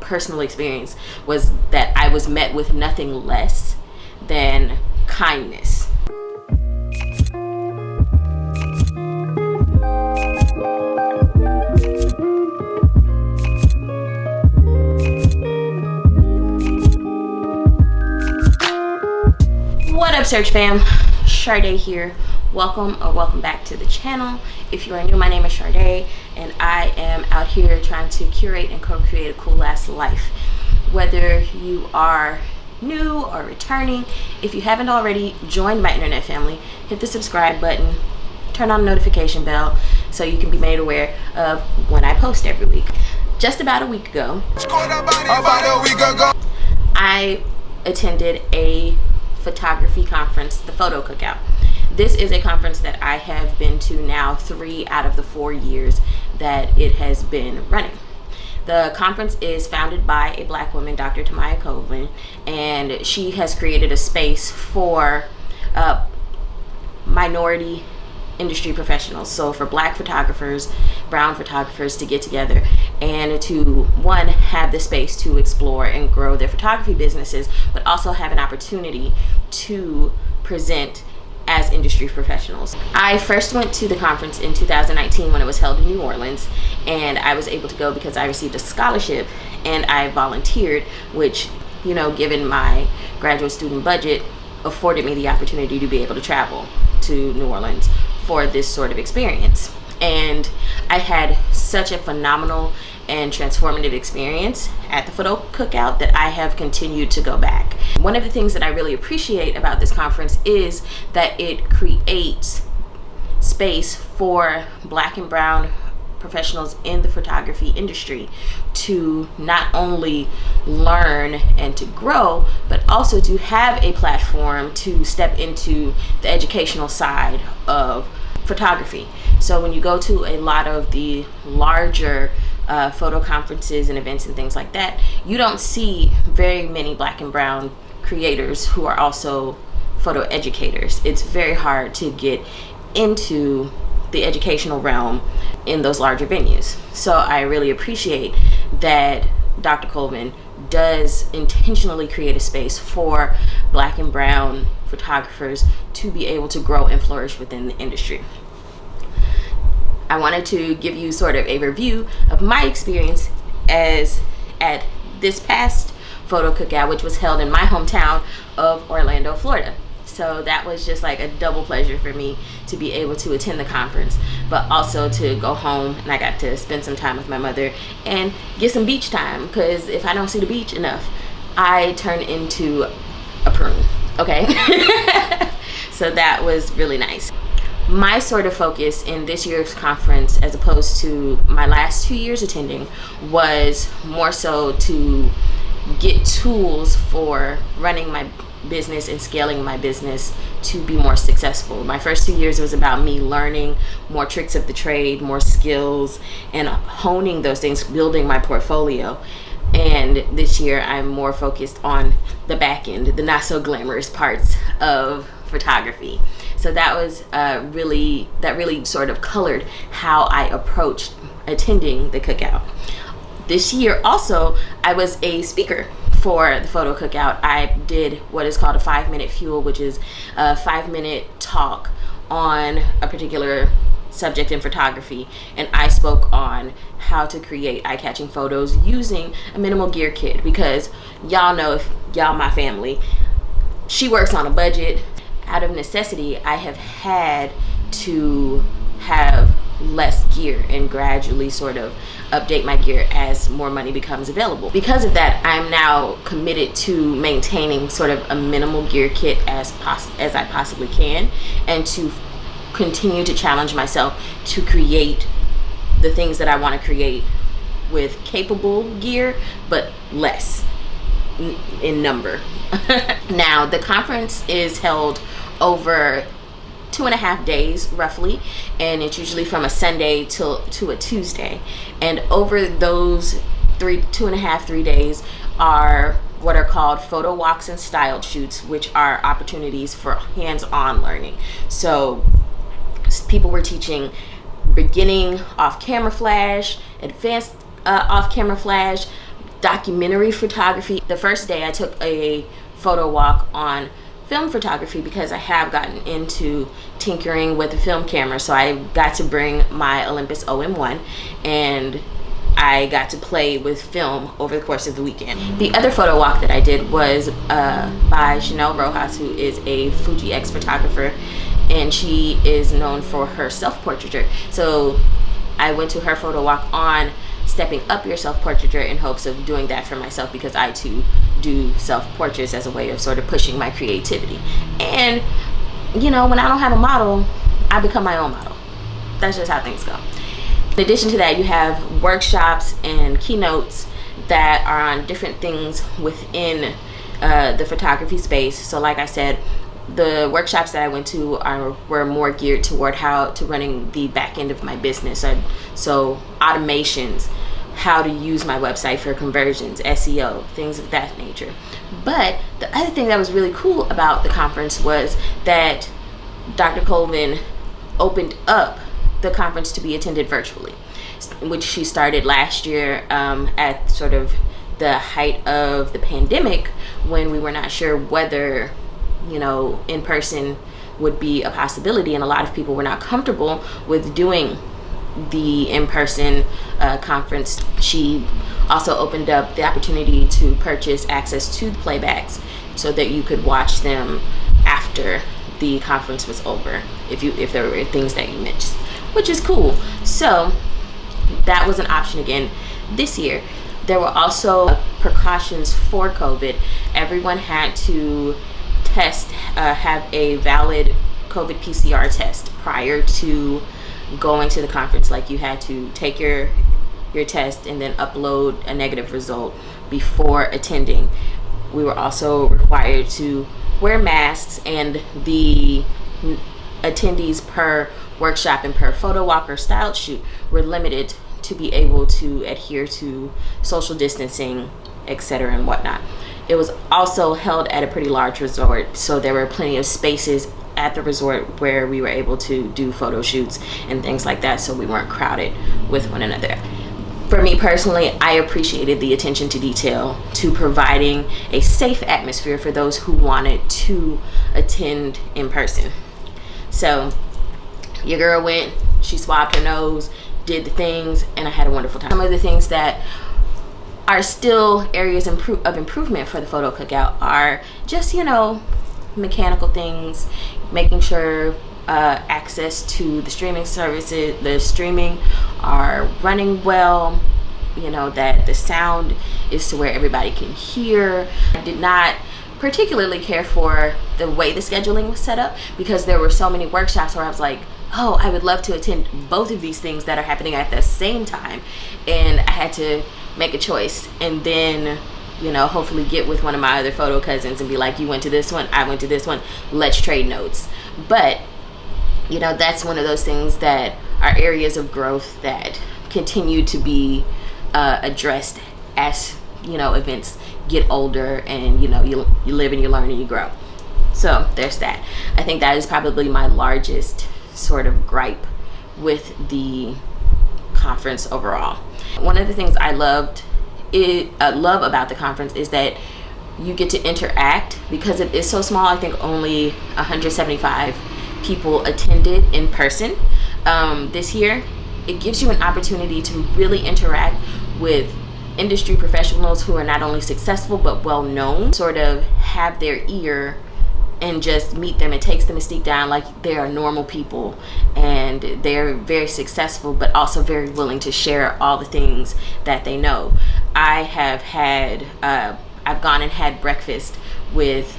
personal experience was that I was met with nothing less than kindness. What up, Search fam? Sharde here. Welcome back to the channel. If you are new, my name is Sharde, and I am out here trying to curate and co-create a cool ass life. Whether you are new or returning, if you haven't already joined my internet family, hit the subscribe button, turn on the notification bell so you can be made aware of when I post every week. Just about a week ago, I attended a photography conference, the Photo Cookout. This is a conference that I have been to now 3 out of the 4 years that it has been running. The conference is founded by a Black woman, Dr. Tamaya Colvin, and she has created a space for minority industry professionals. So for Black photographers, brown photographers to get together and to, one, have the space to explore and grow their photography businesses, but also have an opportunity to present as industry professionals. I first went to the conference in 2019 when it was held in New Orleans, and I was able to go because I received a scholarship and I volunteered, which, you know, given my graduate student budget, afforded me the opportunity to be able to travel to New Orleans for this sort of experience. And I had such a phenomenal and transformative experience at the Photo Cookout that I have continued to go back. One of the things that I really appreciate about this conference is that it creates space for Black and brown professionals in the photography industry to not only learn and to grow, but also to have a platform to step into the educational side of photography. So when you go to a lot of the larger photo conferences and events and things like that, you don't see very many Black and brown creators who are also photo educators. It's very hard to get into the educational realm in those larger venues. So I really appreciate that Dr. Colvin does intentionally create a space for Black and brown photographers to be able to grow and flourish within the industry. I wanted to give you sort of a review of my experience as at this past Photo Cookout, which was held in my hometown of Orlando, Florida. So that was just like a double pleasure for me to be able to attend the conference, but also to go home and I got to spend some time with my mother and get some beach time, because if I don't see the beach enough, I turn into a prune, okay? So that was really nice. My sort of focus in this year's conference, as opposed to my last 2 years attending, was more so to get tools for running my business and scaling my business to be more successful. My first 2 years was about me learning more tricks of the trade, more skills, and honing those things, building my portfolio. And this year I'm more focused on the back end, the not so glamorous parts of photography. So that was really sort of colored how I approached attending the cookout. This year also, I was a speaker for the Photo Cookout. I did what is called a 5-minute fuel, which is a 5-minute talk on a particular subject in photography, and I spoke on how to create eye-catching photos using a minimal gear kit, because y'all know, if y'all my family, she works on a budget. Out of necessity, I have had to have less gear and gradually sort of update my gear as more money becomes available. Because of that, I'm now committed to maintaining sort of a minimal gear kit as I possibly can, and to continue to challenge myself to create the things that I want to create with capable gear, but less in number. Now, the conference is held over 2.5 days roughly, and it's usually from a Sunday to a Tuesday. And over those 3 days are what are called photo walks and style shoots, which are opportunities for hands-on learning. So people were teaching beginning off-camera flash, advanced off-camera flash, documentary photography. The first day I took a photo walk on film photography because I have gotten into tinkering with a film camera. So I got to bring my Olympus OM1 and I got to play with film over the course of the weekend. The other photo walk that I did was by Chanel Rojas, who is a Fuji X photographer, and she is known for her self-portraiture. So I went to her photo walk on stepping up your self-portraiture in hopes of doing that for myself, because I too do self-portraits as a way of sort of pushing my creativity. And you know, when I don't have a model, I become my own model. That's just how things go. In addition to that, you have workshops and keynotes that are on different things within the photography space. So like I said, the workshops that I went to were more geared toward how to running the back end of my business. So automations, how to use my website for conversions, SEO, things of that nature. But the other thing that was really cool about the conference was that Dr. Colvin opened up the conference to be attended virtually, which she started last year at sort of the height of the pandemic, when we were not sure whether, you know, in person would be a possibility, and a lot of people were not comfortable with doing the in-person conference. She also opened up the opportunity to purchase access to the playbacks so that you could watch them after the conference was over if there were things that you missed, which is cool. So that was an option again this year. There were also precautions for COVID. Everyone had to have a valid COVID PCR test prior to going to the conference. Like, you had to take your test and then upload a negative result before attending. We were also required to wear masks, and the attendees per workshop and per photo walk or style shoot were limited to be able to adhere to social distancing, etc. and whatnot. It was also held at a pretty large resort, so there were plenty of spaces at the resort where we were able to do photo shoots and things like that, so we weren't crowded with one another. For me personally, I appreciated the attention to detail to providing a safe atmosphere for those who wanted to attend in person. So your girl went, she swabbed her nose, did the things, and I had a wonderful time. Some of the things that are still areas of improvement for the Photo Cookout are just, you know, mechanical things, making sure access to the streaming services, the streaming are running well, you know, that the sound is to where everybody can hear. I did not particularly care for the way the scheduling was set up, because there were so many workshops where I was like, oh, I would love to attend both of these things that are happening at the same time, and I had to make a choice, and then, you know, hopefully get with one of my other photo cousins and be like, you went to this one, I went to this one, let's trade notes. But you know, that's one of those things that are areas of growth that continue to be addressed as, you know, events get older, and you know, you live and you learn and you grow. So there's that. I think that is probably my largest sort of gripe with the conference overall. One of the things I love about the conference is that you get to interact, because it is so small. I think only 175 people attended in person this year. It gives you an opportunity to really interact with industry professionals who are not only successful but well known, sort of have their ear and just meet them. It takes the mystique down, like they are normal people and they're very successful but also very willing to share all the things that they know. I've gone and had breakfast with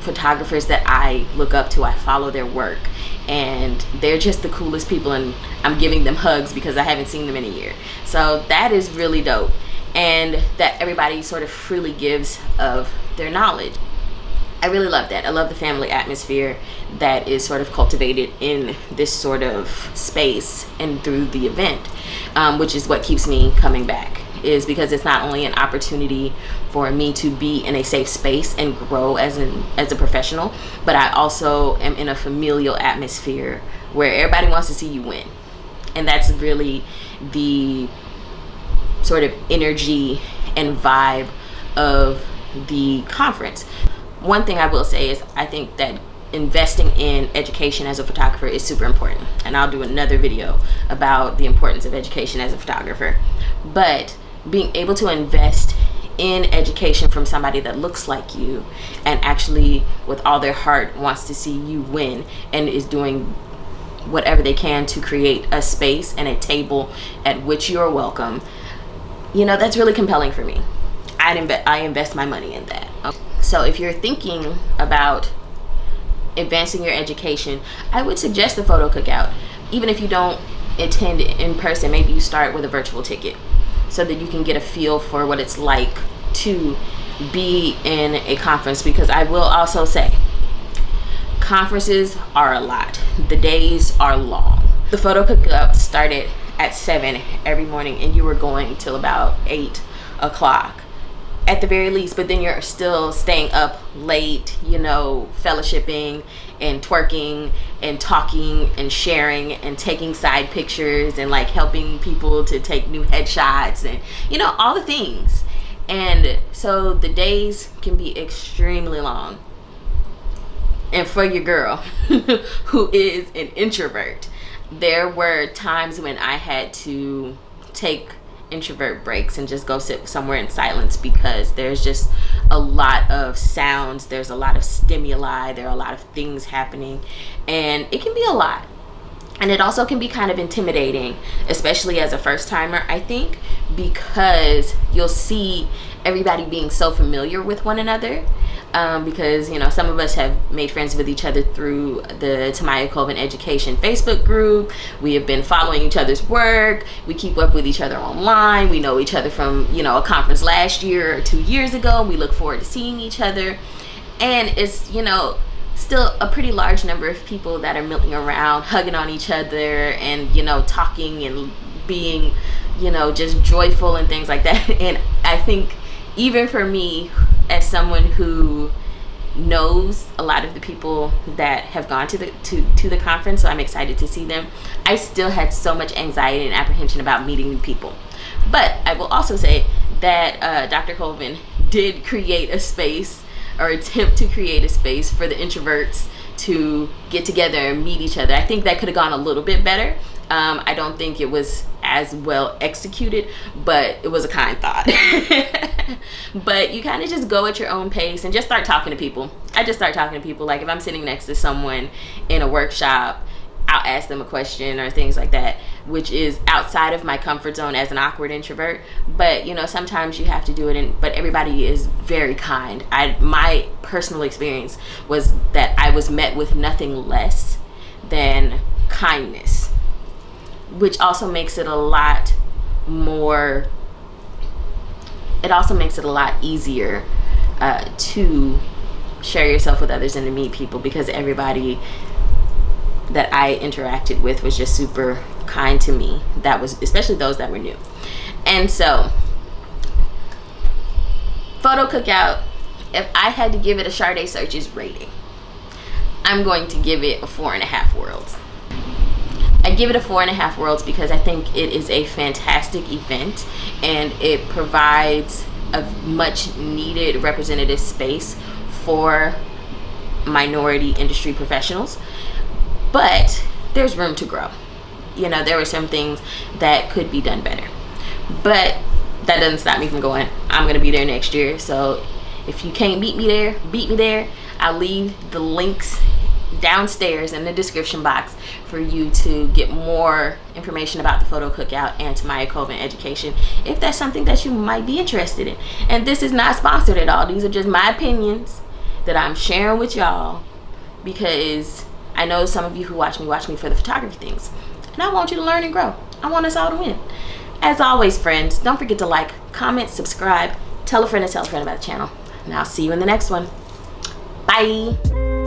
photographers that I look up to. I follow their work, and they're just the coolest people, and I'm giving them hugs because I haven't seen them in a year. So that is really dope, and that everybody sort of freely gives of their knowledge. I really love that. I love the family atmosphere that is sort of cultivated in this sort of space and through the event, which is what keeps me coming back, is because it's not only an opportunity for me to be in a safe space and grow as a professional, but I also am in a familial atmosphere where everybody wants to see you win. And that's really the sort of energy and vibe of the conference. One thing I will say is I think that investing in education as a photographer is super important, and I'll do another video about the importance of education as a photographer. But being able to invest in education from somebody that looks like you and actually with all their heart wants to see you win and is doing whatever they can to create a space and a table at which you're welcome, you know, that's really compelling for me. I invest my money in that. So if you're thinking about advancing your education, I would suggest the Photo Cookout. Even if you don't attend in person, maybe you start with a virtual ticket so that you can get a feel for what it's like to be in a conference. Because I will also say, conferences are a lot. The days are long. The Photo Cookout started at 7 every morning and you were going till about 8 o'clock at the very least, but then you're still staying up late, you know, fellowshipping and twerking and talking and sharing and taking side pictures and like helping people to take new headshots and, you know, all the things. And so the days can be extremely long. And for your girl who is an introvert, there were times when I had to take introvert breaks and just go sit somewhere in silence because there's just a lot of sounds, there's a lot of stimuli, there are a lot of things happening, and it can be a lot. And it also can be kind of intimidating, especially as a first timer, I think, because you'll see everybody being so familiar with one another. Because, you know, some of us have made friends with each other through the Tamaya Colvin Education Facebook group. We have been following each other's work. We keep up with each other online. We know each other from, you know, a conference last year or 2 years ago. We look forward to seeing each other. And it's, you know, still a pretty large number of people that are milling around, hugging on each other and, you know, talking and being, you know, just joyful and things like that. And I think even for me, as someone who knows a lot of the people that have gone to the conference, so I'm excited to see them, I still had so much anxiety and apprehension about meeting new people. But I will also say that Dr. Colvin did create a space, or attempt to create a space, for the introverts to get together and meet each other. I think that could have gone a little bit better. I don't think it was as well executed, but it was a kind thought. But you kind of just go at your own pace and just start talking to people. I just start talking to people. Like if I'm sitting next to someone in a workshop, I'll ask them a question or things like that, which is outside of my comfort zone as an awkward introvert. But, you know, sometimes you have to do it, but everybody is very kind. My personal experience was that I was met with nothing less than kindness, which also makes it a lot more, it also makes it a lot easier to share yourself with others and to meet people, because everybody that I interacted with was just super kind to me. That was especially those that were new. And so Photo Cookout, if I had to give it a shardesearches rating, I'm going to give it a 4.5 worlds. I give it a 4.5 worlds because I think it is a fantastic event and it provides a much needed representative space for minority industry professionals. But there's room to grow. You know, there were some things that could be done better. But that doesn't stop me from going. I'm going to be there next year. So if you can't beat me there, beat me there. I'll leave the links downstairs in the description box for you to get more information about the Photo Cookout and Tamaya Colvin Education, if that's something that you might be interested in. And this is not sponsored at all. These are just my opinions that I'm sharing with y'all, because I know some of you who watch me for the photography things, and I want you to learn and grow. I want us all to win. As always, friends, don't forget to like, comment, subscribe, tell a friend about the channel, and I'll see you in the next one. Bye.